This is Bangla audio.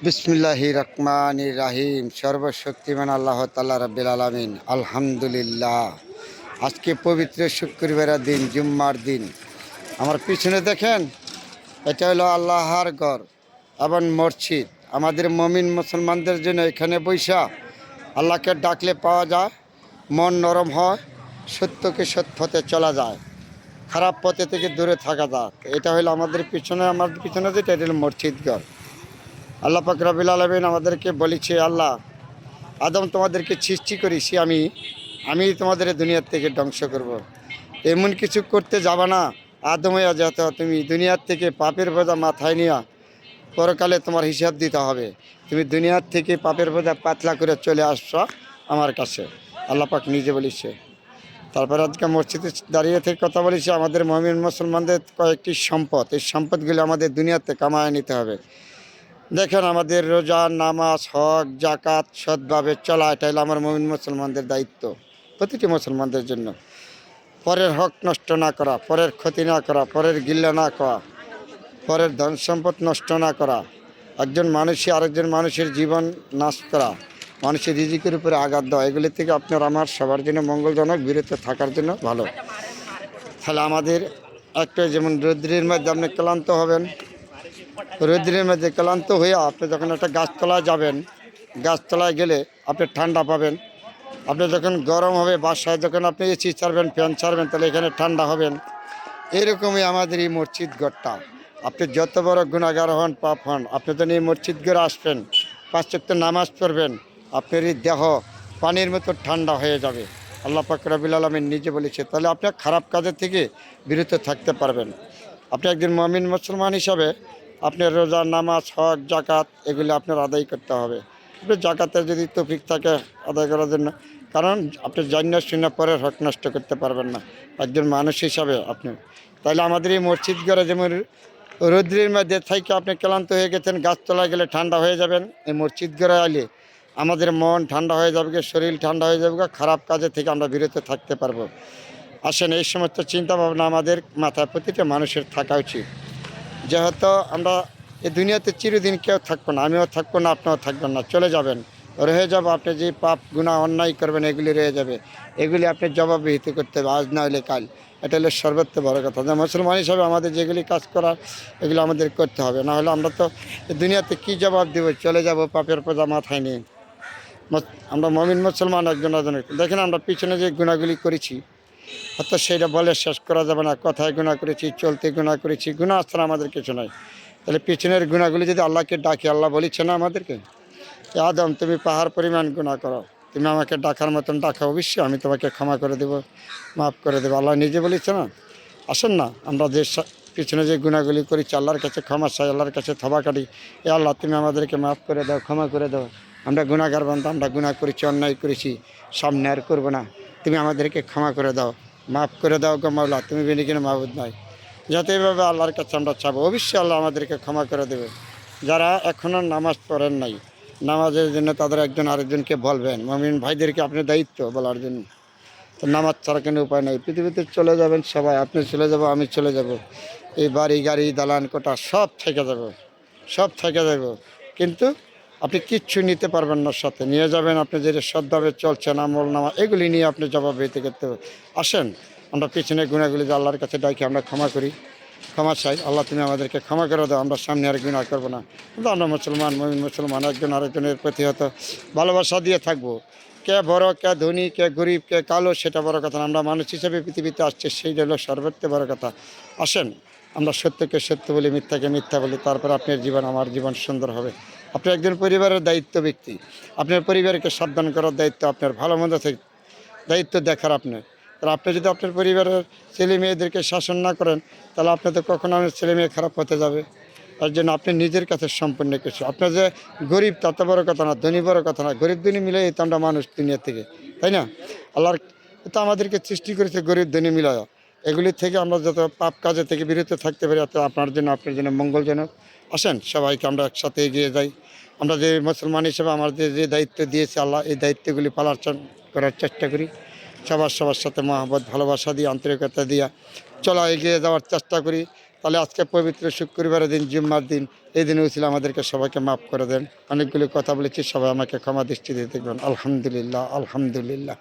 বিসমিল্লাহির রহমানির রাহিম। সর্বশক্তিমান আল্লাহ তাআলা রাব্বিল আলামিন। আলহামদুলিল্লাহ। আজকে পবিত্র শুক্রবারের দিন, জুম্মার দিন। আমার পিছনে দেখেন, এটা হলো আল্লাহর ঘর এবং মসজিদ। আমাদের মমিন মুসলমানদের জন্য এখানে বৈশা আল্লাহকে ডাকলে পাওয়া যায়, মন নরম হয়, সত্যকে সৎ পথে চলা যায়, খারাপ পথে থেকে দূরে থাকা যায়। এটা হলো আমাদের পিছনে যেটা, এটা হলো মসজিদ ঘর। আল্লাহ পাক রব্বুল আলামিন আমাদেরকে বলেছে, আল্লাহ আদম তোমাদেরকে সৃষ্টি করেছি আমি তোমাদের দুনিয়ার থেকে ধ্বংস করব। এমন কিছু করতে যাবা না আদম হইয়া যেত তুমি দুনিয়ার থেকে পাপের বোঝা মাথায় নিয়া পরকালে তোমার হিসাব দিতে হবে। তুমি দুনিয়ার থেকে পাপের বোঝা পাতলা করে চলে আসছো আমার কাছে, আল্লাহ পাক নিজে বলেছে। তারপর আজকে মসজিদে দাঁড়িয়ে থেকে কথা বলেছি, আমাদের মুমিন মুসলমানদের কয়েকটি সম্পদ, এই সম্পদগুলো আমাদের দুনিয়াতে কামায় নিতে হবে। দেখেন, আমাদের রোজা, নামাজ, হজ, জাকাত সৎভাবে চলা, এটা হলো আমার মুমিন মুসলমানদের দায়িত্ব, প্রতিটি মুসলমানদের জন্য। পরের হক নষ্ট না করা, পরের ক্ষতি না করা, পরের গিল্লা না করা, পরের ধন সম্পদ নষ্ট না করা, একজন মানুষই আরেকজন মানুষের জীবন নাশ করা, মানুষের রিজিকের উপরে আঘাত দেওয়া, এগুলি থেকে আপনার আমার সবার জন্য মঙ্গলজনক, বিরত থাকার জন্য ভালো। তাহলে আমাদের একটা, যেমন রৌদ্রের মধ্যে আপনি ক্লান্ত হবেন, রৌদ্রের মধ্যে ক্লান্ত হয়ে আপনি যখন একটা গাছতলায় যাবেন, গাছতলায় গেলে আপনি ঠান্ডা পাবেন। আপনি যখন গরম হবে বাসায়, যখন আপনি এসি ছাড়বেন, ফ্যান ছাড়বেন, তাহলে এখানে ঠান্ডা হবেন। এরকমই আমাদের এই মসজিদ ঘরটা। আপনি যত বড় গুনাহগার হন, পাপ হন, আপনি যখন এই মসজিদ ঘরে আসবেন, 5 ওয়াক্ত নামাজ পড়বেন, আপনার এই দেহ পানির মতো ঠান্ডা হয়ে যাবে। আল্লাহ পাক রব্বুল আলামিন নিজে বলেছে। তাহলে আপনার খারাপ কাজের থেকে বিরত থাকতে পারবেন। আপনি একজন মুমিন মুসলমান হিসাবে আপনার রোজা, নামাজ, হজ, জাকাত এগুলি আপনার আদায় করতে হবে। আপনি জাকাতের যদি তৌফিক থাকে আদায় করার জন্য, কারণ আপনি জান্না শুনে পরের হক নষ্ট করতে পারবেন না একজন মানুষ হিসাবে আপনি। তাহলে আমাদের এই মসজিদ ঘরে, যেমন রৌদ্রের মধ্যে থেকে আপনি ক্লান্ত হয়ে গেছেন, গাছতলায় গেলে ঠান্ডা হয়ে যাবেন, এই মসজিদ ঘরে আলে আমাদের মন ঠান্ডা হয়ে যাবে, শরীর ঠান্ডা হয়ে যাবে, খারাপ কাজে থেকে আমরা বিরত থাকতে পারবো। আসেন, এই সমস্ত চিন্তা ভাবনা আমাদের মাথায় প্রতিটা মানুষের থাকা উচিত। যেহেতু আমরা এই দুনিয়াতে চিরদিন কেউ থাকবো না, আমিও থাকবো না, আপনিও থাকবেন না, চলে যাবেন, রয়ে যাব। আপনি যে পাপ গুনাহ অন্যায় করবেন এগুলি রয়ে যাবে, এগুলি আপনি জবাবদিহি করতে হবে, আজ না হলে কাল। এটা হলো সর্বোচ্চ বড় কথা। যে মুসলমান হিসাবে আমাদের যেগুলি কাজ করার এগুলো আমাদের করতে হবে, না হলে আমরা তো এই দুনিয়াতে কী জবাব দেব, চলে যাব পাপের বোঝা মাথায় নিয়ে। আমরা মমিন মুসলমান একজন একজনের দেখেন, আমরা পিছনে যে গুণাগুলি করেছি অর্থাৎ সেইটা বলে শেষ করা যাবে না। কথায় গুনাহ করেছি, চলতে গুনাহ করেছি, গুনাহ ছাড়া আমাদের কিছু নয়। তাহলে পিছনের গুণাগুলি যদি আল্লাহকে ডাকি, আল্লাহ বলেছে না আমাদেরকে, আদম তুমি পাহাড় পরিমাণ গুনাহ করো, তুমি আমাকে ডাকার মতন ডাকা, অবশ্যই আমি তোমাকে ক্ষমা করে দেবো, মাফ করে দেবো, আল্লাহ নিজে বলেছে না। আসেন না, আমরা যে পিছনে যে গুণাগুলি করেছি আল্লাহর কাছে ক্ষমা চাই, আল্লাহর কাছে থবা কাটি, এ আল্লাহ তুমি আমাদেরকে মাফ করে দাও, ক্ষমা করে দাও। আমরা গুনাহগার বান্দা, আমরা গুনাহ করেছি, অন্যায় করেছি, সামনে আর করবো না, তুমি আমাদেরকে ক্ষমা করে দাও, মাফ করে দাও গো মাওলা, তুমি বিনি কিনা মাহবুদ নয়। যাতে এইভাবে আল্লাহর কাছে আমরা চাবো, অবশ্যই আল্লাহ আমাদেরকে ক্ষমা করে দেবে। যারা এখনও নামাজ পড়েন নাই, নামাজের জন্য তাদের একজন আরেকজনকে বলবেন, মুমিন ভাইদেরকে আপনার দায়িত্ব বলার জন্য। তো নামাজ ছাড়া কোনো উপায় নেই, পৃথিবীতে চলে যাবেন সবাই, আপনি চলে যাব, আমি চলে যাব, এই বাড়ি গাড়ি দালান কোটা সব থেকে যাব, সব থেকে যাব, কিন্তু আপনি কিচ্ছু নিতে পারবেন না সাথে, নিয়ে যাবেন আপনি যেটা সৎভাবে চলছেন, আমল নামা এগুলি নিয়ে আপনি জবাবদিহি করতে হবে। আসেন, আমরা পিছনে গুণাগুলি যে আল্লাহর কাছে ডাকি আমরা ক্ষমা করি, ক্ষমা চাই, আল্লাহ তুমি আমাদেরকে ক্ষমা করে দাও, আমরা সামনে আর গুনাহ করবো না। কিন্তু আমরা মুসলমান, মুমিন মুসলমান, একজন আরেকজনের প্রতি হয়তো ভালোবাসা দিয়ে থাকবো। কে বড়, কে ধনী, কে গরিব, কে কালো, সেটা বড় কথা না। আমরা মানুষ হিসেবে পৃথিবীতে আসছে, সেইটা হলো সর্বোচ্চ বড় কথা। আসেন, আমরা সত্যকে সত্য বলি, মিথ্যাকে মিথ্যা বলি, তারপর আপনার জীবন আমার জীবন সুন্দর হবে। আপনি একজন পরিবারের দায়িত্ব ব্যক্তি, আপনার পরিবারকে সাবধান করার দায়িত্ব আপনার, ভালো মন্দ থেকে দায়িত্ব দেখার আপনার। তাহলে আপনি যদি আপনার পরিবারের ছেলে মেয়েদেরকে শাসন না করেন, তাহলে আপনি তো কখনো আপনার ছেলে মেয়ে খারাপ হতে যাবে। তার জন্য আপনি নিজের কাছে সম্পূর্ণ কিছু, আপনার যে গরিব তত বড় কথা না, ধনী বড় কথা না, গরিব ধনী মিলে তো আমরা মানুষ দুনিয়া থেকে, তাই না? আল্লাহর তো আমাদেরকে সৃষ্টি করেছে গরিব ধনী মিলায়া। এগুলি থেকে আমরা যত পাপ কাজে থেকে বিরত থাকতে পারি, এত আপনার জন্য মঙ্গলজনক। আসেন, সবাইকে আমরা একসাথে এগিয়ে যাই। আমরা যে মুসলমান হিসেবে আমাদের যে দায়িত্ব দিয়েছে আল্লাহ, এই দায়িত্বগুলি করার চেষ্টা করি। সবার সাথে মহব্বত ভালোবাসা দিয়ে, আন্তরিকতা দিয়া চলা, এগিয়ে যাওয়ার চেষ্টা করি। তাহলে আজকে পবিত্র শুক্রবারের দিন জুম্মার দিন এই দিনে উচিত আমাদেরকে সবাইকে মাফ করে দেন। অনেকগুলি কথা বলেছি, সবাই আমাকে ক্ষমা দৃষ্টিতে দেখবেন। আলহামদুলিল্লাহ, আলহামদুলিল্লাহ।